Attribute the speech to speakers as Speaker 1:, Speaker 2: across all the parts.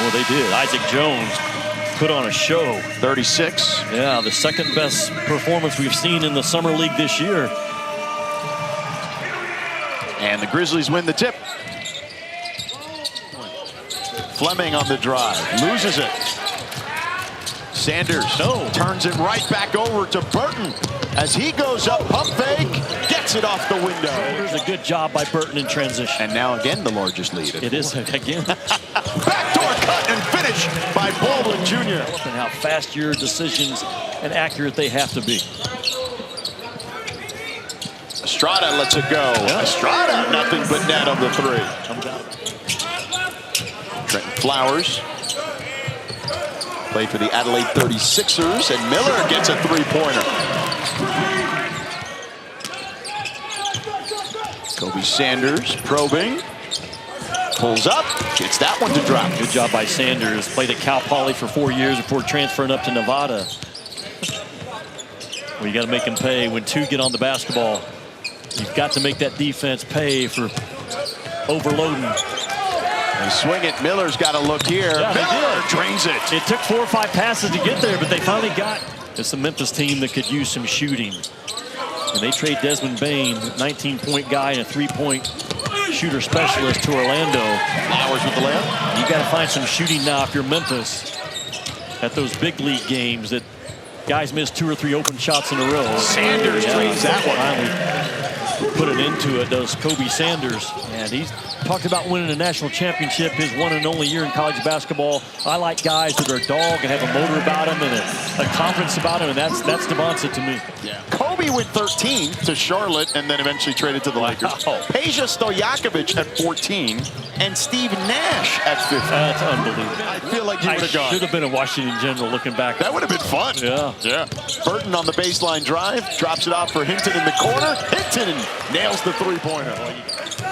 Speaker 1: Well, they did. Isaac Jones put on a show.
Speaker 2: 36.
Speaker 1: Yeah, the second best performance we've seen in the Summer League this year.
Speaker 2: And the Grizzlies win the tip. Fleming on the drive, loses it. Sanders turns it right back over to Burton as he goes up, pump fake, gets it off the window.
Speaker 1: There's a good job by Burton in transition.
Speaker 2: And now again the largest lead.
Speaker 1: It is again.
Speaker 2: Backdoor cut and finish by Baldwin Jr.
Speaker 1: And how fast your decisions and accurate they have to be.
Speaker 2: Estrada lets it go. Yeah. Estrada, nothing but net on the three. Trenton Flowers played for the Adelaide 36ers, and Miller gets a three-pointer. Kobe Sanders probing, pulls up, gets that one to drop.
Speaker 1: Good job by Sanders. Played at Cal Poly for 4 years before transferring up to Nevada. Well, you got to make them pay when two get on the basketball. You've got to make that defense pay for overloading.
Speaker 2: They swing it. Miller's got to look here.
Speaker 1: Yeah,
Speaker 2: Miller drains it.
Speaker 1: It took 4 or 5 passes to get there, but they finally got. It's a Memphis team that could use some shooting. And they trade Desmond Bain, 19-point guy and a 3-point shooter specialist, to Orlando.
Speaker 2: Flowers with the layup.
Speaker 1: You got to find some shooting now if you're Memphis at those big league games that guys miss 2 or 3 open shots in a row.
Speaker 2: Sanders drains that one.
Speaker 1: Finally put an end to it, does Kobe Sanders. And he's talked about winning a national championship, his one and only year in college basketball. I like guys that are a dog and have a motor about them and a confidence about them, and that's Devonta to me.
Speaker 2: Yeah. Kobe with 13 to Charlotte and then eventually traded to the Lakers. Peja Stojakovic at 14 and Steve Nash at 15.
Speaker 1: That's unbelievable.
Speaker 2: I feel like he would have gone.
Speaker 1: Should have been a Washington General looking back.
Speaker 2: That would have been fun.
Speaker 1: Yeah.
Speaker 2: Yeah. Burton on the baseline drive, drops it off for Hinton in the corner. Hinton nails the three-pointer.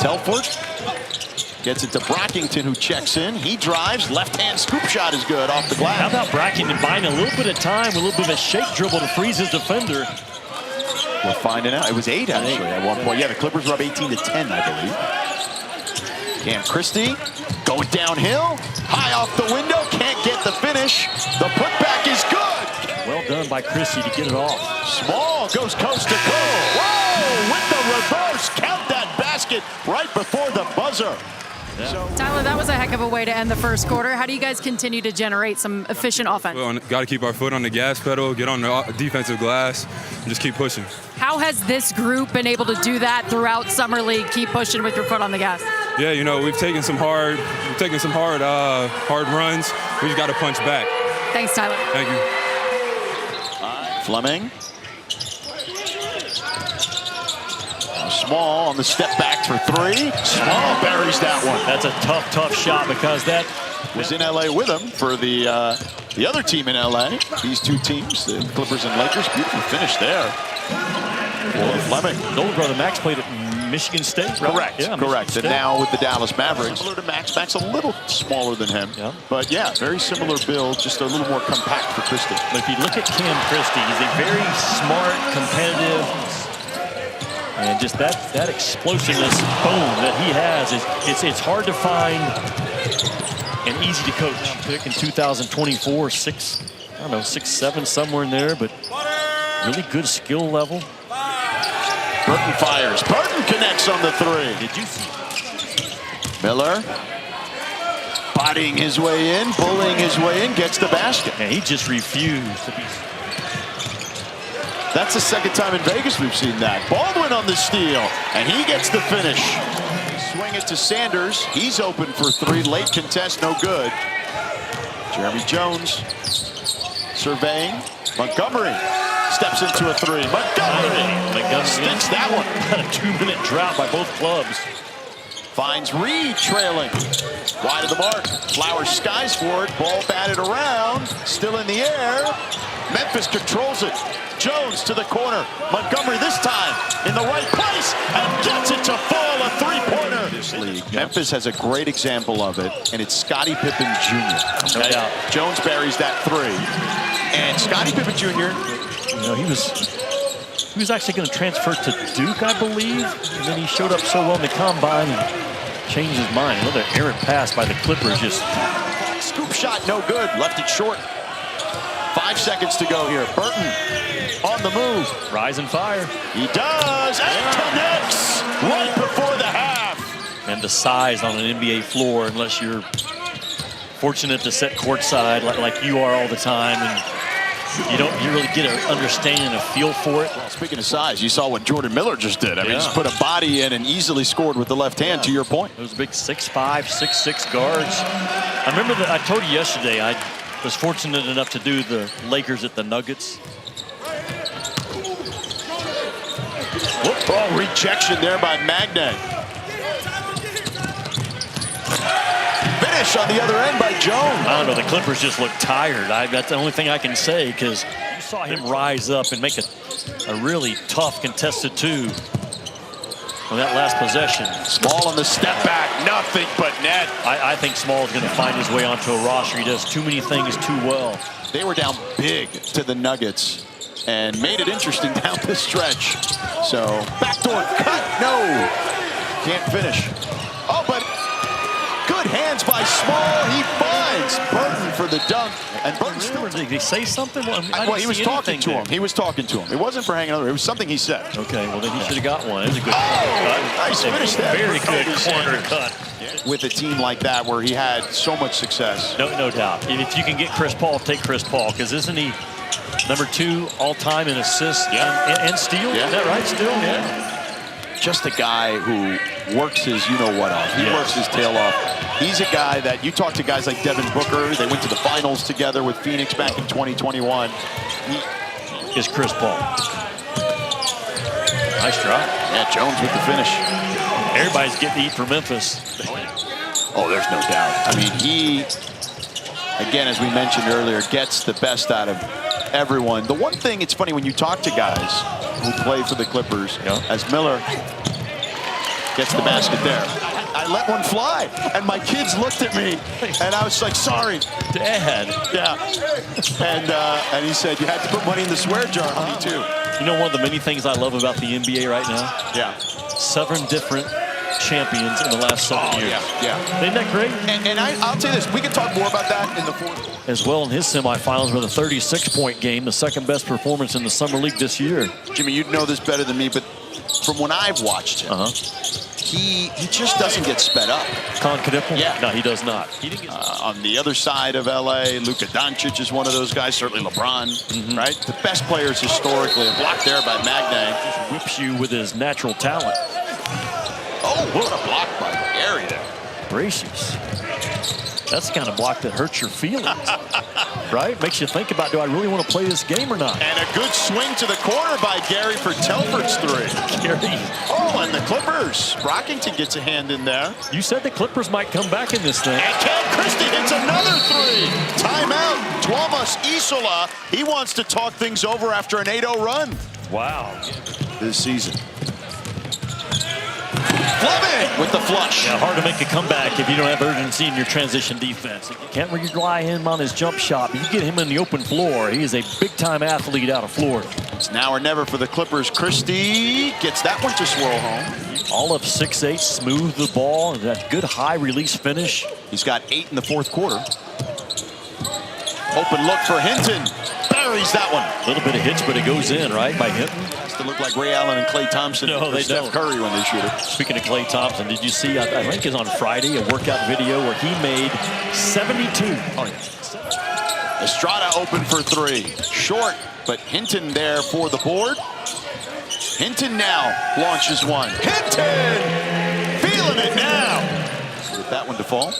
Speaker 2: Telford gets it to Brockington, who checks in. He drives. Left-hand scoop shot is good off the glass.
Speaker 1: How about Brockington buying a little bit of time, a little bit of a shake dribble to freeze his defender?
Speaker 2: We're finding out. It was 8 actually at one point. Yeah, the Clippers were up 18-10, I believe. Cam Christie going downhill. High off the window. Can't get the finish. The putback is good.
Speaker 1: Well done by Christie to get it off.
Speaker 2: Small goes coast to coast. Whoa! With the reverse. Count that basket right before the buzzer.
Speaker 1: Yeah.
Speaker 3: Tyler, that was a heck of a way to end the first quarter. How do you guys continue to generate some efficient offense?
Speaker 4: Got to keep our foot on the gas pedal, get on the defensive glass, and just keep pushing.
Speaker 3: How has this group been able to do that throughout Summer League? Keep pushing with your foot on the gas.
Speaker 4: Yeah, you know, we've taken some hard runs. We just got to punch back.
Speaker 3: Thanks, Tyler.
Speaker 4: Thank you.
Speaker 2: Fleming. Small on the step back for 3. Small buries that one.
Speaker 1: That's a tough shot because that
Speaker 2: was in LA with him for the other team in LA. These two teams, the Clippers and Lakers. Beautiful finish there for Fleming.
Speaker 1: His older brother Max played at Michigan State, right?
Speaker 2: Correct,
Speaker 1: yeah,
Speaker 2: correct. And now with the Dallas Mavericks. Similar to Max. Max a little smaller than him. Yeah. But yeah, very similar build, just a little more compact for Christie.
Speaker 1: But if you look at Cam Christie, he's a very smart, competitive, and just that explosiveness, boom, that he has, it's hard to find and easy to coach. Pick in 2024, 6'7", somewhere in there, but really good skill level.
Speaker 2: Burton fires. Burton connects on the 3.
Speaker 1: Did you see?
Speaker 2: Miller bodying his way in, bullying his way in, gets the basket.
Speaker 1: And he just refused to be.
Speaker 2: That's the second time in Vegas we've seen that. Baldwin on the steal, and he gets the finish. Swing it to Sanders. He's open for 3. Late contest, no good. Jeremy Jones surveying. Montgomery steps into a 3. Montgomery sticks that one.
Speaker 1: A 2-minute drought by both clubs.
Speaker 2: Finds Reed trailing. Wide of the mark. Flowers skies for it. Ball batted around. Still in the air. Memphis controls it. Jones to the corner. Montgomery this time in the right place and gets it to fall, a 3-pointer. This league. Memphis has a great example of it, and it's Scottie Pippen Jr. Okay? Jones buries that 3. And Scottie Pippen Jr.
Speaker 1: You know, he was actually going to transfer to Duke, I believe, and then he showed up so well in the combine and changed his mind. Another errant pass by the Clippers, just
Speaker 2: scoop shot, no good. Left it short. 5 seconds to go here. Burton on the move.
Speaker 1: Rise and fire.
Speaker 2: He does, and connects right before the half.
Speaker 1: And the size on an NBA floor, unless you're fortunate to sit courtside like you are all the time, and you really get an understanding and a feel for it.
Speaker 2: Well, speaking of size, you saw what Jordan Miller just did. I mean, just put a body in and easily scored with the left hand, to your point.
Speaker 1: Those big 6'5", 6'6" guards. I remember that I told you yesterday, I was fortunate enough to do the Lakers at the Nuggets.
Speaker 2: Oh, rejection there by Magne. Finish on the other end by Jones.
Speaker 1: I don't know, the Clippers just look tired. That's the only thing I can say, because you saw him rise up and make a really tough contested two on that last possession.
Speaker 2: Small on the step back, nothing but net.
Speaker 1: I think Small is going to find his way onto a roster. He does too many things too well.
Speaker 2: They were down big to the Nuggets and made it interesting down the stretch. So, backdoor cut, no. Can't finish. Oh, but good hands by Small. He finds Burton for the dunk. And Burton still...
Speaker 1: Did he say something? Well,
Speaker 2: he was talking to him. He was talking to him. It wasn't for hanging over. It was something he said.
Speaker 1: Okay, well, then he should have got one. It was a good
Speaker 2: cut. Nice finish there.
Speaker 1: Very good corner cut.
Speaker 2: With a team like that where he had so much success.
Speaker 1: No doubt. And if you can get Chris Paul, take Chris Paul, because isn't he #2 all-time in assists and steal?
Speaker 2: Yeah.
Speaker 1: Is that right? Still? Yeah.
Speaker 2: Just a guy who works his you-know-what off. He works his tail off. He's a guy that you talk to guys like Devin Booker. They went to the finals together with Phoenix back in 2021.
Speaker 1: He is Chris Paul. Nice drop.
Speaker 2: Yeah, Jones with the finish.
Speaker 1: Everybody's getting to eat for Memphis.
Speaker 2: Oh, there's no doubt. I mean, he, again, as we mentioned earlier, gets the best out of everyone. The one thing, it's funny when you talk to guys who play for the Clippers, as Miller gets the basket there. I let one fly, and my kids looked at me, and I was like, sorry.
Speaker 1: Dad.
Speaker 2: Yeah. And he said, you had to put money in the swear jar on me, too.
Speaker 1: You know one of the many things I love about the NBA right now?
Speaker 2: Yeah.
Speaker 1: 7 different champions in the last 7 years.
Speaker 2: Yeah.
Speaker 1: Isn't that great?
Speaker 2: And I'll tell you this, we can talk more about that in the fourth.
Speaker 1: As well in his semifinals with a 36-point game, the second best performance in the Summer League this year.
Speaker 2: Jimmy, you'd know this better than me, but from when I've watched him, he just doesn't get sped up.
Speaker 1: Confident?
Speaker 2: Yeah.
Speaker 1: No, he does not. He didn't get
Speaker 2: on the other side of L.A., Luka Doncic is one of those guys, certainly LeBron, right? The best players historically, blocked there by Magne.
Speaker 1: Whips you with his natural talent.
Speaker 2: Oh, what a block by Gary there.
Speaker 1: Gracious. That's the kind of block that hurts your feelings, right? Makes you think about, do I really want to play this game or not?
Speaker 2: And a good swing to the corner by Gary for Telford's three.
Speaker 1: Gary.
Speaker 2: Oh, and the Clippers. Brockington gets a hand in there.
Speaker 1: You said the Clippers might come back in this thing.
Speaker 2: And Ken Christie hits another three. Timeout. Tuomas Isola. He wants to talk things over after an 8-0 run.
Speaker 1: Wow.
Speaker 2: This season. Fleming with the flush.
Speaker 1: Yeah, hard to make a comeback if you don't have urgency in your transition defense. You can't rely him on his jump shot, but you get him in the open floor. He is a big-time athlete out of Florida.
Speaker 2: It's now or never for the Clippers. Christie gets that one to swirl home.
Speaker 1: All of 6'8", smooth the ball, and that good high-release finish.
Speaker 2: He's got 8 in the fourth quarter. Open look for Hinton. Buries that one.
Speaker 1: A little bit of hits, but it goes in, right, by Hinton.
Speaker 2: To look like Ray Allen and Klay Thompson or Steph Curry when they shoot it.
Speaker 1: Speaking of Klay Thompson, did you see, I think it's on Friday, a workout video where he made 72. Oh, yeah.
Speaker 2: Estrada open for 3. Short, but Hinton there for the board. Hinton now launches one. Hinton! Feeling it now. Get that one to fall.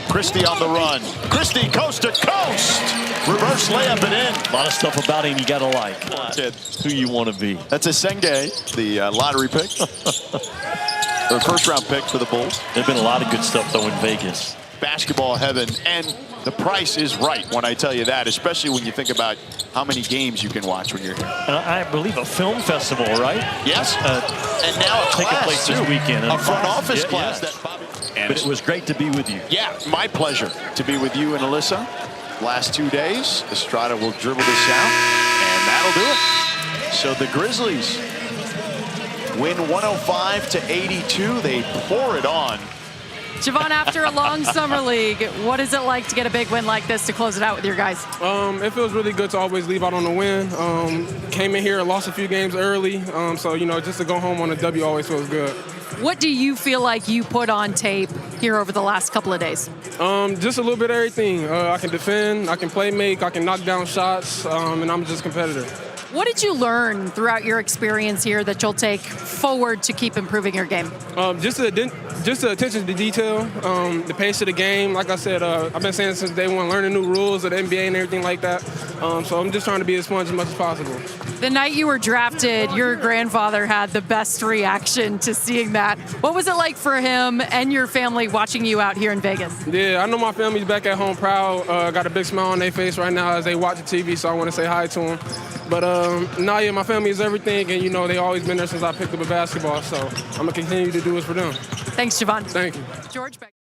Speaker 2: Christie on the run. Christie coast to coast. Reverse layup and in.
Speaker 1: A lot of stuff about him you gotta like. Who you want to be.
Speaker 2: That's a Senge, the lottery pick. Or first round pick for the Bulls.
Speaker 1: There's been a lot of good stuff though in Vegas.
Speaker 2: Basketball heaven, and the price is right when I tell you that, especially when you think about how many games you can watch when you're here.
Speaker 1: And I believe a film festival, right?
Speaker 2: Yes. And now a
Speaker 1: taking
Speaker 2: class
Speaker 1: place
Speaker 2: too.
Speaker 1: this weekend.
Speaker 2: A front office class that Bobby.
Speaker 1: But it was great to be with you.
Speaker 2: Yeah, my pleasure to be with you and Alyssa. Last 2 days, Estrada will dribble this out, and that'll do it. So the Grizzlies win 105-82. They pour it on
Speaker 3: Javon, after a long summer league, what is it like to get a big win like this to close it out with your guys?
Speaker 5: It feels really good to always leave out on a win. Came in here, lost a few games early, so just to go home on a W always feels good.
Speaker 3: What do you feel like you put on tape here over the last couple of days?
Speaker 5: Just a little bit of everything. I can defend, I can play make, I can knock down shots, and I'm just competitive.
Speaker 3: What did you learn throughout your experience here that you'll take forward to keep improving your game?
Speaker 5: Just the attention to detail, the pace of the game. Like I said, I've been saying since day one, learning new rules of the NBA and everything like that. So I'm just trying to be a sponge as much as possible.
Speaker 3: The night you were drafted, your grandfather had the best reaction to seeing that. What was it like for him and your family watching you out here in Vegas?
Speaker 5: Yeah, I know my family's back at home proud. Got a big smile on their face right now as they watch the TV, so I want to say hi to them. But my family is everything, and they always been there since I picked up a basketball, so I'm going to continue to do it for them.
Speaker 3: Thanks, Javon.
Speaker 5: Thank you.
Speaker 3: George, back.